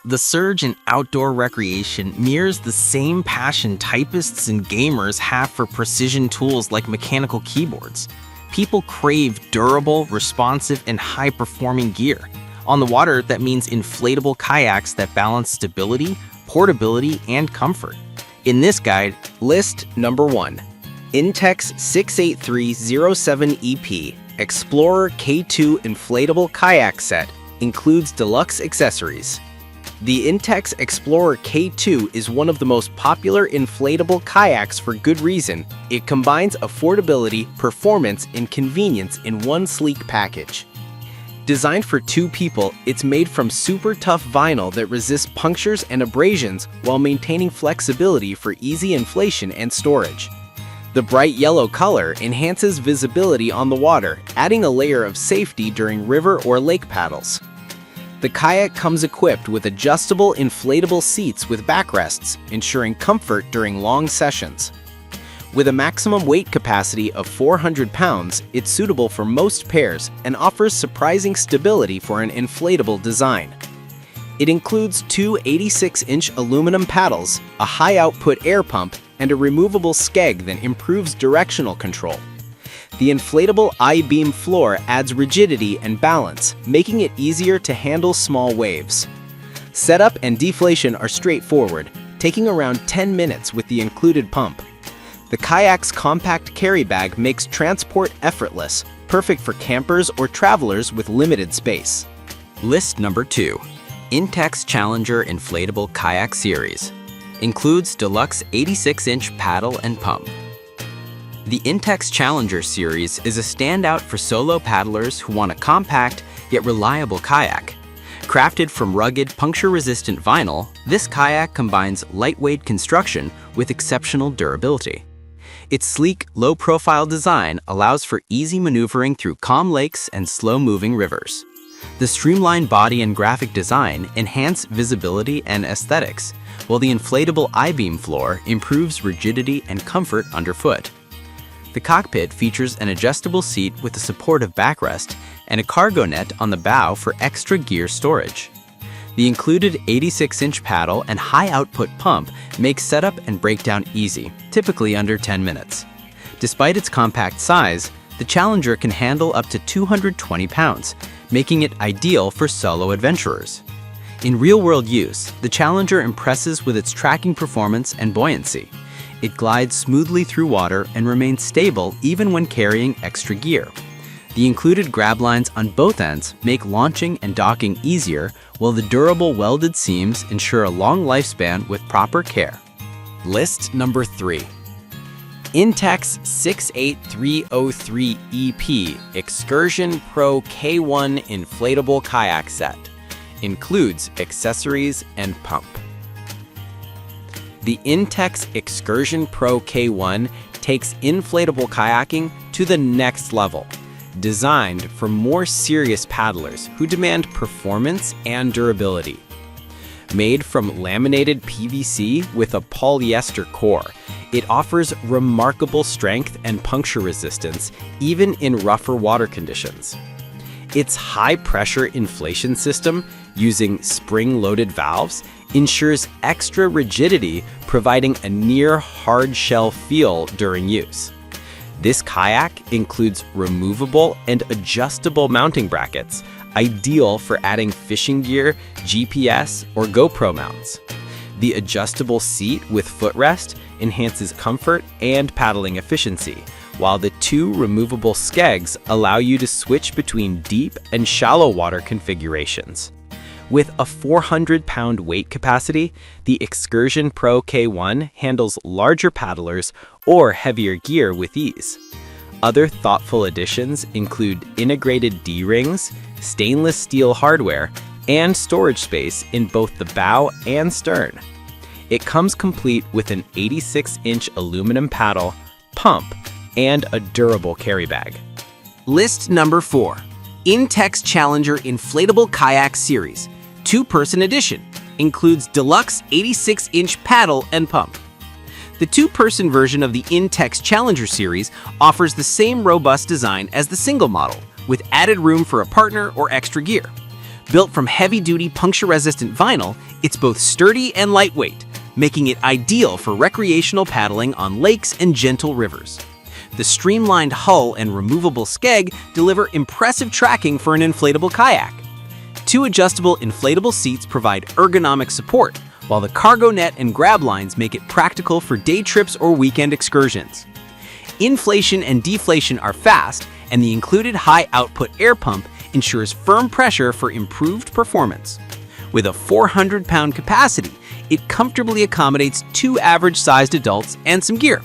The surge in outdoor recreation mirrors the same passion typists and gamers have for precision tools like mechanical keyboards. People crave durable, responsive, and high-performing gear. On the water, that means inflatable kayaks that balance stability, portability, and comfort. In this guide, list number 1. Intex 68307EP Explorer K2 Inflatable Kayak Set includes deluxe accessories. The Intex Explorer K2 is one of the most popular inflatable kayaks for good reason. It combines affordability, performance, and convenience in one sleek package. Designed for 2 people, it's made from super tough vinyl that resists punctures and abrasions while maintaining flexibility for easy inflation and storage. The bright yellow color enhances visibility on the water, adding a layer of safety during river or lake paddles. The kayak comes equipped with adjustable inflatable seats with backrests, ensuring comfort during long sessions. With a maximum weight capacity of 400 pounds, it's suitable for most pairs and offers surprising stability for an inflatable design. It includes 2 86-inch aluminum paddles, a high-output air pump, and a removable skeg that improves directional control. The inflatable I-beam floor adds rigidity and balance, making it easier to handle small waves. Setup and deflation are straightforward, taking around 10 minutes with the included pump. The kayak's compact carry bag makes transport effortless, perfect for campers or travelers with limited space. List number 2. Intex Challenger Inflatable Kayak Series includes deluxe 86-inch paddle and pump. The Intex Challenger series is a standout for solo paddlers who want a compact yet reliable kayak. Crafted from rugged, puncture-resistant vinyl, this kayak combines lightweight construction with exceptional durability. Its sleek, low-profile design allows for easy maneuvering through calm lakes and slow-moving rivers. The streamlined body and graphic design enhance visibility and aesthetics, while the inflatable I-beam floor improves rigidity and comfort underfoot. The cockpit features an adjustable seat with a supportive backrest and a cargo net on the bow for extra gear storage. The included 86-inch paddle and high-output pump make setup and breakdown easy, typically under 10 minutes. Despite its compact size, the Challenger can handle up to 220 pounds, making it ideal for solo adventurers. In real-world use, the Challenger impresses with its tracking performance and buoyancy. It glides smoothly through water and remains stable even when carrying extra gear. The included grab lines on both ends make launching and docking easier, while the durable welded seams ensure a long lifespan with proper care. List number 3. Intex 68303EP Excursion Pro K1 Inflatable Kayak Set includes accessories and pump. The Intex Excursion Pro K1 takes inflatable kayaking to the next level. Designed for more serious paddlers who demand performance and durability. Made from laminated PVC with a polyester core, it offers remarkable strength and puncture resistance even in rougher water conditions. Its high-pressure inflation system, using spring-loaded valves, ensures extra rigidity, providing a near hard-shell feel during use. This kayak includes removable and adjustable mounting brackets, ideal for adding fishing gear, GPS, or GoPro mounts. The adjustable seat with footrest enhances comfort and paddling efficiency, while the 2 removable skegs allow you to switch between deep and shallow water configurations. With a 400-pound weight capacity, the Excursion Pro K1 handles larger paddlers or heavier gear with ease. Other thoughtful additions include integrated D-rings, stainless steel hardware, and storage space in both the bow and stern. It comes complete with an 86-inch aluminum paddle, pump, and a durable carry bag. List number 4. Intex Challenger Inflatable Kayak Series 2-person edition includes deluxe 86-inch paddle and pump. The 2-person version of the Intex Challenger series offers the same robust design as the single model, with added room for a partner or extra gear. Built from heavy-duty puncture-resistant vinyl, it's both sturdy and lightweight, making it ideal for recreational paddling on lakes and gentle rivers. The streamlined hull and removable skeg deliver impressive tracking for an inflatable kayak. 2 adjustable inflatable seats provide ergonomic support, while the cargo net and grab lines make it practical for day trips or weekend excursions. Inflation and deflation are fast, and the included high-output air pump ensures firm pressure for improved performance. With a 400-pound capacity, it comfortably accommodates 2 average-sized adults and some gear.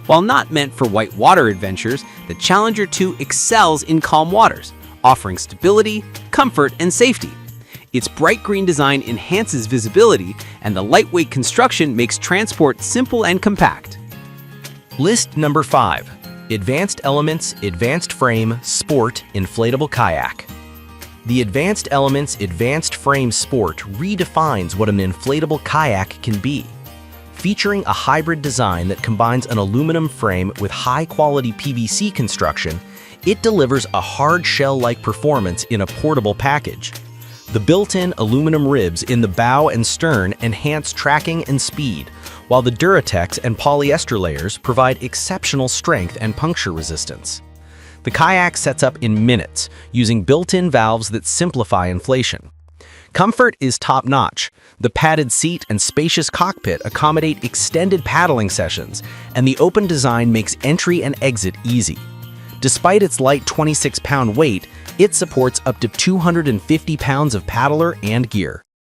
While not meant for whitewater adventures, the Challenger 2 excels in calm waters, offering stability, comfort, and safety. Its bright green design enhances visibility, and the lightweight construction makes transport simple and compact. List number 5. Advanced Elements Advanced Frame Sport Inflatable Kayak. The Advanced Elements Advanced Frame Sport redefines what an inflatable kayak can be. Featuring a hybrid design that combines an aluminum frame with high-quality PVC construction, it delivers a hard shell-like performance in a portable package. The built-in aluminum ribs in the bow and stern enhance tracking and speed, while the Duratex and polyester layers provide exceptional strength and puncture resistance. The kayak sets up in minutes, using built-in valves that simplify inflation. Comfort is top-notch. The padded seat and spacious cockpit accommodate extended paddling sessions, and the open design makes entry and exit easy. Despite its light 26-pound weight, it supports up to 250 pounds of paddler and gear.